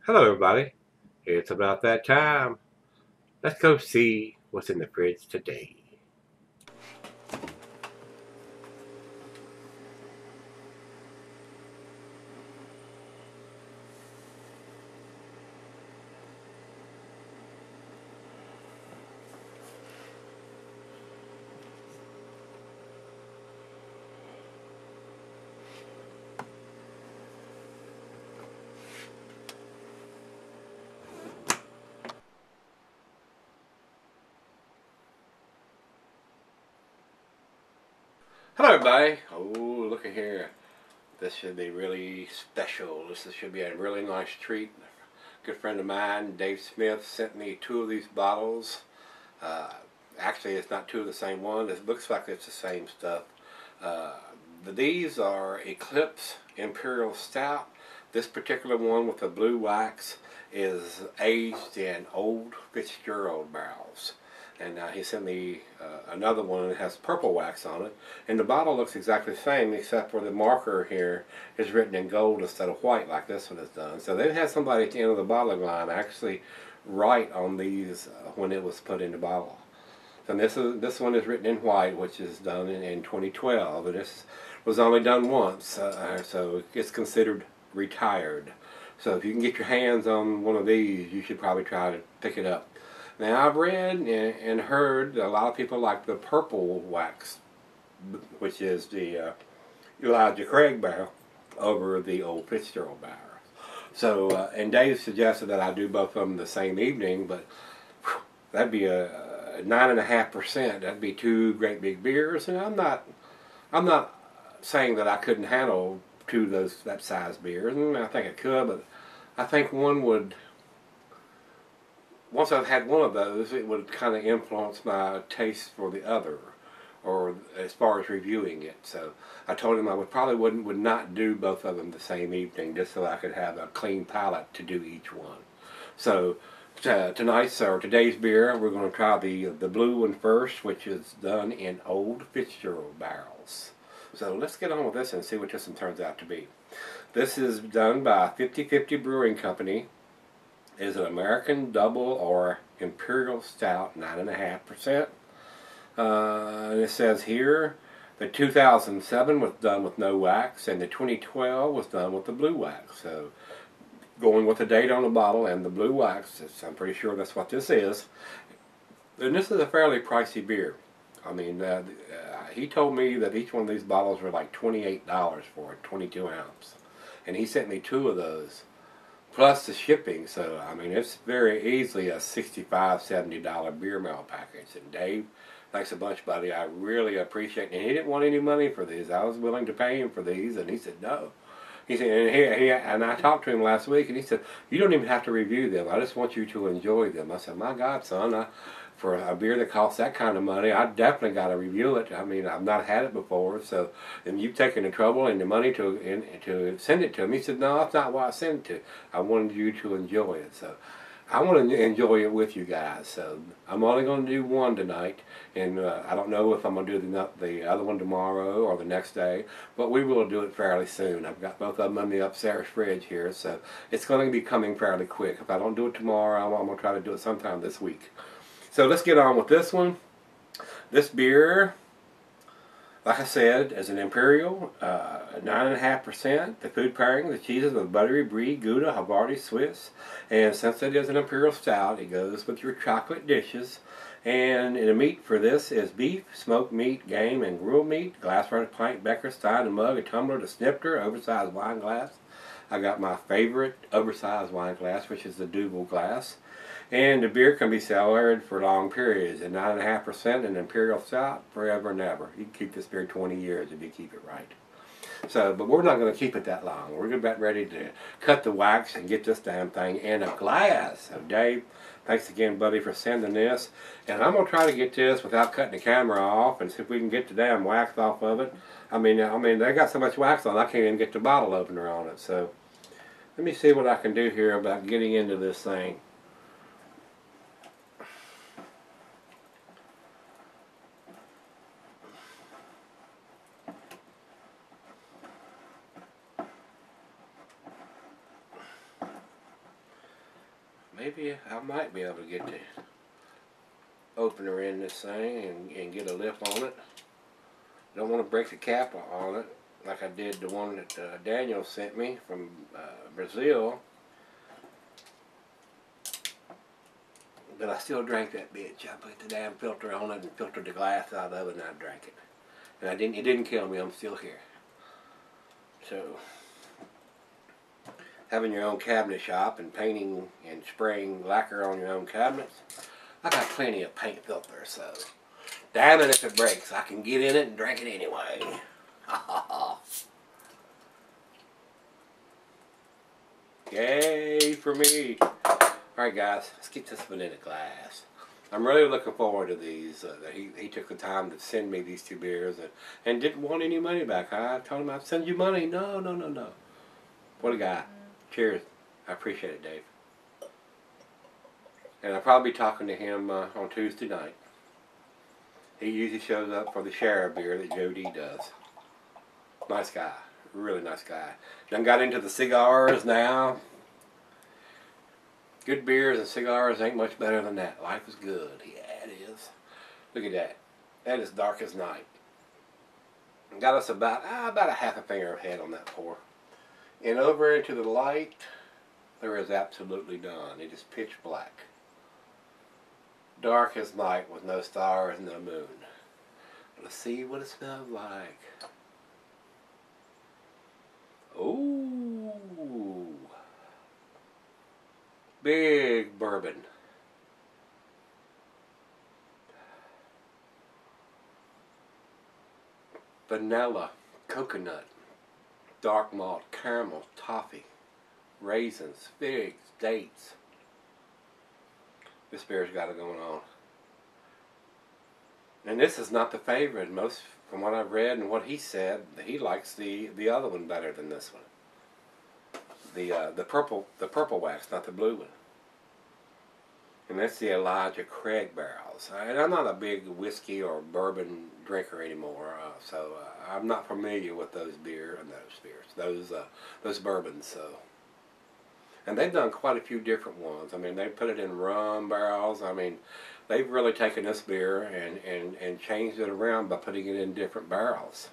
Hello, everybody. It's about that time. Let's go see what's in the fridge today. Hello, everybody. Oh, look at here. This should be really special. This should be a really nice treat. A good friend of mine, Dave Smith, sent me two of these bottles. Uh, Actually, it's not two of the same one. It looks like it's the same stuff. Uh, these are Eclipse Imperial Stout. This particular one with the blue wax is aged in old Fitzgerald barrels. And he sent me another one that has purple wax on it. And the bottle looks exactly the same, except for the marker here is written in gold instead of white like this one is done. So they had somebody at the end of the bottling line actually write on these when it was put in the bottle. And this one is written in white, which is done in 2012. And this was only done once, so it's considered retired. So if you can get your hands on one of these, you should probably try to pick it up. Now, I've read and heard a lot of people like the purple wax, which is the Elijah Craig barrel, over the old Fitzgerald barrel. So, and Dave suggested that I do both of them the same evening, but whew, that'd be a 9.5%. That'd be two great big beers, and I'm not saying that I couldn't handle two of those that size beers. And I think I could, but I think one would. Once I've had one of those, it would kind of influence my taste for the other, or as far as reviewing it. So I told him I would not do both of them the same evening, just so I could have a clean palate to do each one. So today's beer, we're going to try the blue one first, which is done in old Fitzgerald barrels. So let's get on with this and see what this one turns out to be. This is done by 50/50 Brewing Company. Is an American double or Imperial Stout, 9.5%. And it says here the 2007 was done with no wax, and the 2012 was done with the blue wax. So going with the date on the bottle and the blue wax, I'm pretty sure that's what this is. And this is a fairly pricey beer. I mean, he told me that each one of these bottles were like $28 for a 22 ounce. And he sent me two of those, plus the shipping. So, I mean, it's very easily a $65, $70 beer mail package. And Dave, thanks a bunch, buddy. I really appreciate it. And he didn't want any money for these. I was willing to pay him for these, and he said no. He said, and I talked to him last week, and he said, you don't even have to review them. I just want you to enjoy them. I said, my God, son, for a beer that costs that kind of money, I definitely got to review it. I mean, I've not had it before, so, and you've taken the trouble and the money to send it to him. He said, no, that's not why I sent it to. I wanted you to enjoy it, so I want to enjoy it with you guys. So I'm only going to do one tonight, and I don't know if I'm going to do the other one tomorrow or the next day, but we will do it fairly soon. I've got both of them in the upstairs fridge here, so it's going to be coming fairly quick. If I don't do it tomorrow, I'm going to try to do it sometime this week. So let's get on with this one. This beer, like I said, is an Imperial, 9.5%. The food pairing, the cheeses with buttery brie, Gouda, Havarti, Swiss. And since it is an Imperial Stout, it goes with your chocolate dishes. And the meat for this is beef, smoked meat, game, and grilled meat. Glassware, pint, becker, stein, a mug, a tumbler, a snifter, oversized wine glass. I got my favorite oversized wine glass, which is the Double glass. And the beer can be cellared for long periods. At 9.5%, an Imperial Stout, forever and ever. You can keep this beer 20 years if you keep it right. So, but we're not going to keep it that long. We're about ready to cut the wax and get this damn thing in a glass. So, Dave, thanks again, buddy, for sending this. And I'm going to try to get this without cutting the camera off and see if we can get the damn wax off of it. I mean, they got so much wax on, I can't even get the bottle opener on it. So, let me see what I can do here about getting into this thing. maybe I might be able to get the opener in this thing and get a lip on it. Don't want to break the cap on it like I did the one that Daniel sent me from Brazil. But I still drank that bitch. I put the damn filter on it and filtered the glass out of it, and I drank it. And it didn't kill me. I'm still here. So, having your own cabinet shop and painting and spraying lacquer on your own cabinets, I got plenty of paint filters, so damn it if it breaks, I can get in it and drink it anyway. Yay for me. Alright guys, let's get this one in a glass. I'm really looking forward to these. He took the time to send me these two beers and didn't want any money back. I told him I'd send you money. No. What a guy. Cheers. I appreciate it, Dave. And I'll probably be talking to him on Tuesday night. He usually shows up for the share of beer that Joe D does. Nice guy. Really nice guy. Done got into the cigars now. Good beers and cigars ain't much better than that. Life is good. Yeah, it is. Look at that. That is dark as night. Got us about a half a finger ahead on that pour. And over into the light, there is absolutely none. It is pitch black. Dark as night with no stars and no moon. Let's see what it smells like. Ooh. Big bourbon. Vanilla, coconut, dark malt, caramel, toffee, raisins, figs, dates. This beer's got it going on. And this is not the favorite. Most, from what I've read and what he said, he likes the other one better than this one. The purple wax, not the blue one. And that's the Elijah Craig barrels. And I'm not a big whiskey or bourbon drinker anymore, so I'm not familiar with those beers, those bourbons. So, and they've done quite a few different ones. I mean, they put it in rum barrels. I mean, they've really taken this beer and changed it around by putting it in different barrels.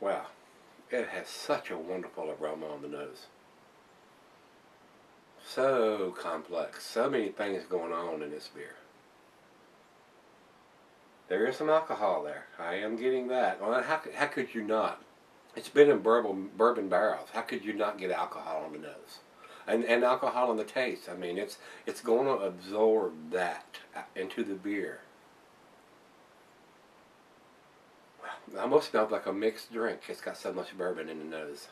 Wow. It has such a wonderful aroma on the nose. So complex. So many things going on in this beer. There is some alcohol there. I am getting that. Well, how could you not? It's been in bourbon barrels. How could you not get alcohol on the nose? And alcohol on the taste. I mean, it's going to absorb that into the beer. It almost smells like a mixed drink. It's got so much bourbon in the nose.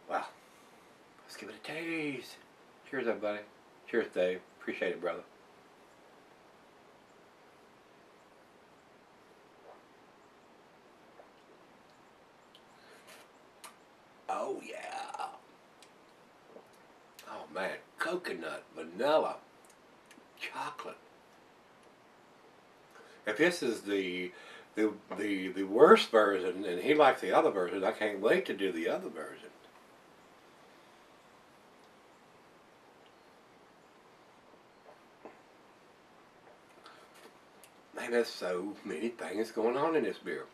Wow. Let's give it a taste. Cheers, everybody. Cheers, Dave. Appreciate it, brother. Oh, yeah. Oh, man. Coconut, vanilla, chocolate. If this is the worst version, and he likes the other version, I can't wait to do the other version. Man, there's so many things going on in this beer.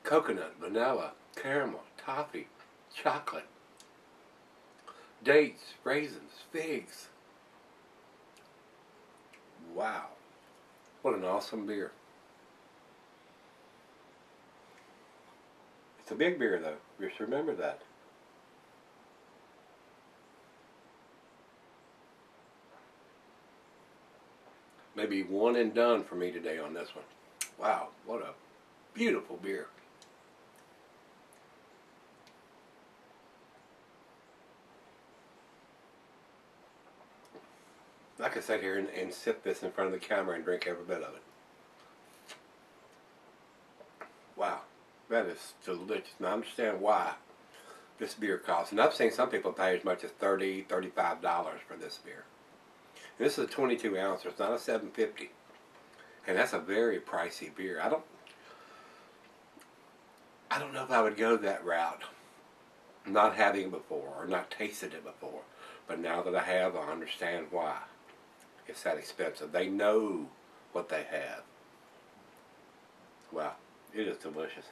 Coconut, vanilla, caramel, toffee, chocolate, dates, raisins, figs. Wow. What an awesome beer. It's a big beer though. Just remember that. Maybe one and done for me today on this one. Wow, what a beautiful beer. I could sit here and sip this in front of the camera and drink every bit of it. Wow, that is delicious. Now I understand why this beer costs. And I've seen some people pay as much as $30, $35 for this beer. And this is a 22 ounce, it's not a 750. And that's a very pricey beer. I don't know if I would go that route not having it before or not tasted it before. But now that I have, I understand why it's that expensive. They know what they have. Wow, it is delicious.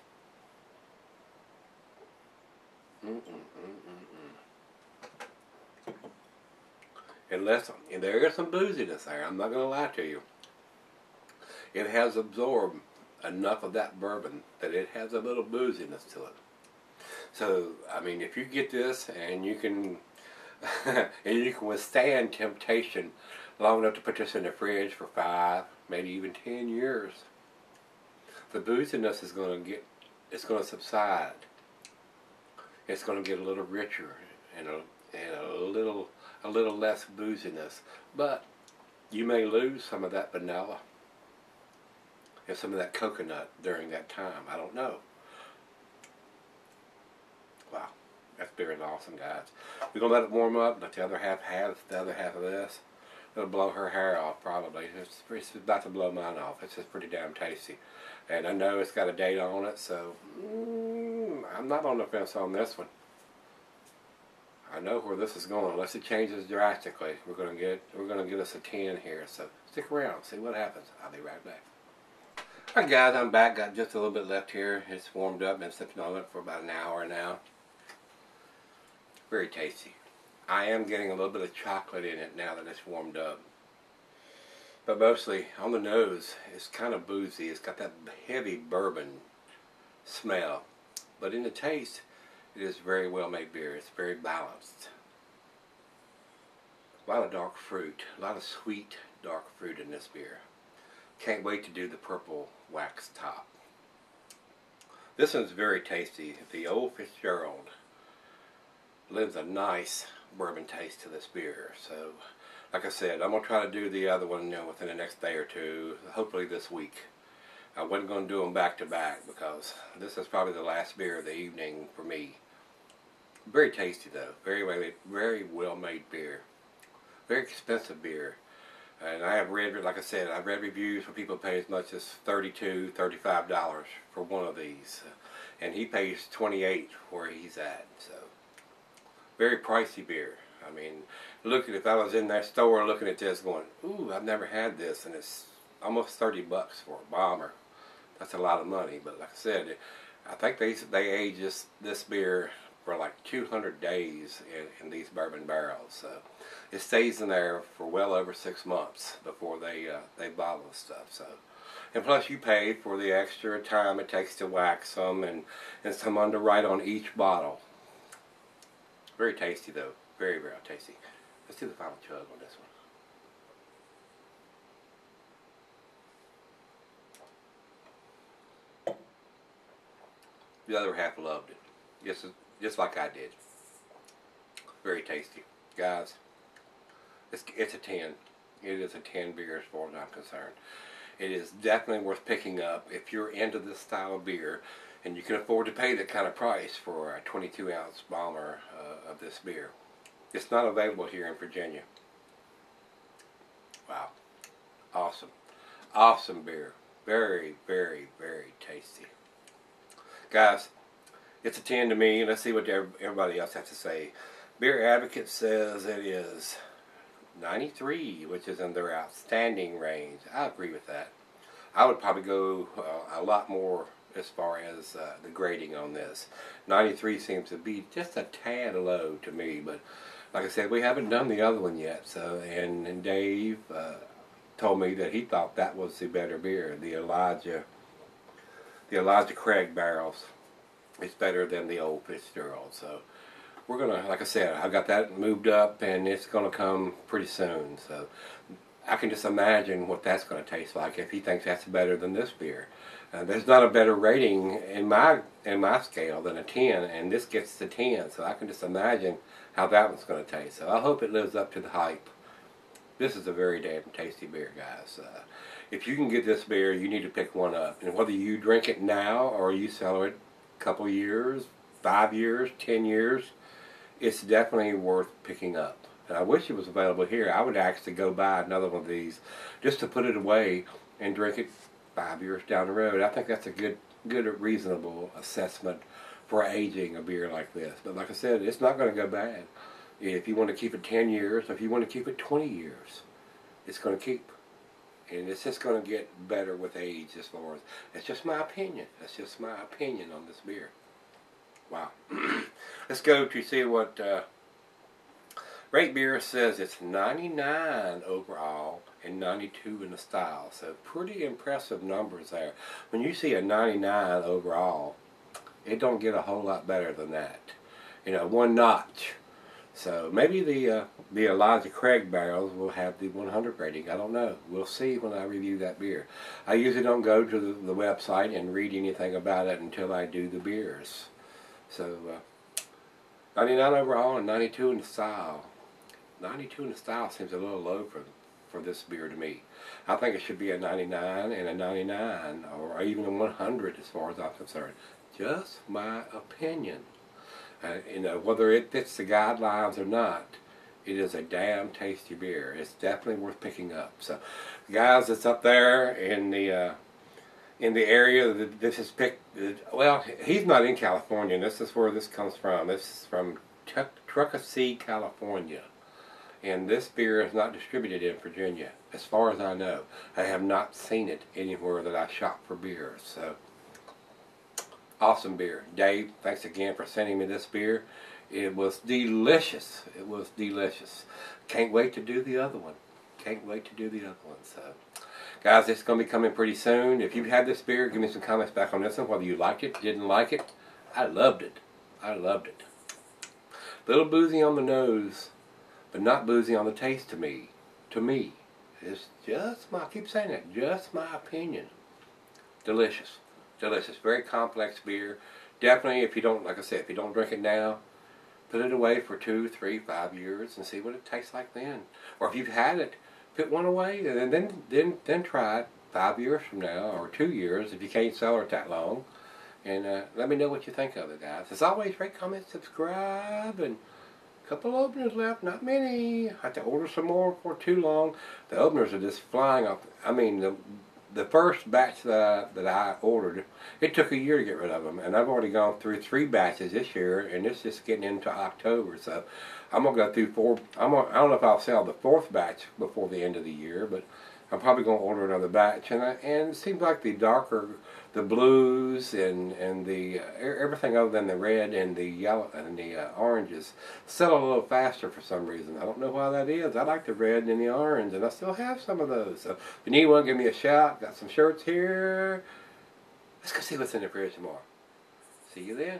And there is some booziness there. I'm not going to lie to you. It has absorbed enough of that bourbon that it has a little booziness to it. So, I mean, if you get this and you can and you can withstand temptation long enough to put this in the fridge for 5, maybe even 10 years, the booziness is going to it's going to subside. It's going to get a little richer and a little less booziness, but you may lose some of that vanilla and some of that coconut during that time. I don't know. Wow, that beer is awesome, guys. We're gonna let it warm up. Let the other half have the other half of this. It'll blow her hair off probably. It's about to blow mine off. It's just pretty damn tasty, and I know it's got a date on it, so I'm not on the fence on this one. I know where this is going. Unless it changes drastically, we're gonna get us a 10 here. So stick around, see what happens. I'll be right back. Alright guys, I'm back. Got just a little bit left here. It's warmed up. Been sipping on it for about an hour now. Very tasty. I am getting a little bit of chocolate in it now that it's warmed up. But mostly on the nose, it's kind of boozy. It's got that heavy bourbon smell. But in the taste, it is very well made beer. It's very balanced. A lot of dark fruit. A lot of sweet dark fruit in this beer. Can't wait to do the purple wax top. This one's very tasty. The old Fitzgerald lends a nice bourbon taste to this beer. So, like I said, I'm going to try to do the other one within the next day or two, hopefully this week. I wasn't going to do them back to back because this is probably the last beer of the evening for me. Very tasty though. Very well made beer. Very expensive beer. And I have read, like I said, I've read reviews where people pay as much as $32, $35 for one of these. And he pays $28 where he's at. So, very pricey beer. I mean, look at, if I was in that store looking at this going, ooh, I've never had this, and it's almost $30 for a bomber. That's a lot of money. But like I said, I think they age this beer for like 200 days in these bourbon barrels. So it stays in there for well over 6 months before they bottle the stuff. So, and plus you pay for the extra time it takes to wax them and someone to write on each bottle. Very tasty though. Very tasty. Let's do the final chug on this one. The other half loved it. Just like I did. Very tasty. Guys, it's a 10. It is a 10 beer as far as I'm concerned. It is definitely worth picking up if you're into this style of beer and you can afford to pay that kind of price for a 22-ounce bomber of this beer. It's not available here in Virginia. Wow. Awesome. Awesome beer. Very tasty. Guys, it's a 10 to me. Let's see what everybody else has to say. Beer Advocate says it is 93, which is in their outstanding range. I agree with that. I would probably go a lot more as far as the grading on this. 93 seems to be just a tad low to me, but like I said, we haven't done the other one yet. So, and Dave told me that he thought that was the better beer, the Elijah Craig barrels. It's better than the old Fitzgerald. So we're gonna, like I said, I got that moved up, and it's gonna come pretty soon. So I can just imagine what that's gonna taste like if he thinks that's better than this beer. There's not a better rating in my scale than a 10, and this gets to 10. So I can just imagine how that one's gonna taste. So I hope it lives up to the hype. This is a very damn tasty beer, guys. If you can get this beer, you need to pick one up. And whether you drink it now or you sell it a couple years, 5 years, 10 years, it's definitely worth picking up. And I wish it was available here. I would actually go buy another one of these just to put it away and drink it 5 years down the road. I think that's a good reasonable assessment for aging a beer like this. But like I said, it's not going to go bad. If you want to keep it 10 years, if you want to keep it 20 years, it's going to keep. And it's just going to get better with age as far as, it's just my opinion. That's just my opinion on this beer. Wow. Let's go to see what Rate Beer says. It's 99 overall and 92 in the style. So pretty impressive numbers there. When you see a 99 overall, it don't get a whole lot better than that. You know, one notch. So maybe the Elijah Craig barrels will have the 100 rating. I don't know. We'll see when I review that beer. I usually don't go to the website and read anything about it until I do the beers. So 99 overall and 92 in the style. 92 in the style seems a little low for this beer to me. I think it should be a 99 and a 99 or even a 100 as far as I'm concerned. Just my opinion. You know, whether it fits the guidelines or not, it is a damn tasty beer. It's definitely worth picking up. So, guys, it's up there in the area that this is picked. Well, he's not in California. This is where this comes from. This is from Truckasee, California. And this beer is not distributed in Virginia, as far as I know. I have not seen it anywhere that I shop for beers. So, awesome beer. Dave, thanks again for sending me this beer. It was delicious. It was delicious. Can't wait to do the other one. Can't wait to do the other one. So, guys, it's going to be coming pretty soon. If you've had this beer, give me some comments back on this one, whether you liked it, didn't like it. I loved it. I loved it. Little boozy on the nose, but not boozy on the taste to me. To me. It's just my, I keep saying it, just my opinion. Delicious. Delicious. Very complex beer. Definitely, if you don't, like I said, if you don't drink it now, put it away for 2, 3, 5 years and see what it tastes like then. Or if you've had it, put one away and then try it 5 years from now or 2 years if you can't sell it that long. And let me know what you think of it, guys. As always, rate, comment, subscribe, and a couple openers left, not many. I have to order some more before too long. The openers are just flying off. I mean, the first batch that I ordered, it took a year to get rid of them, and I've already gone through 3 batches this year, and it's just getting into October, so I'm gonna go through 4. I don't know if I'll sell the 4th batch before the end of the year, but I'm probably gonna order another batch, and it seems like the darker, the blues and the everything other than the red and the yellow and the oranges sell a little faster for some reason. I don't know why that is. I like the red and the orange, and I still have some of those. So if you need one, give me a shout. Got some shirts here. Let's go see what's in the fridge tomorrow. See you then.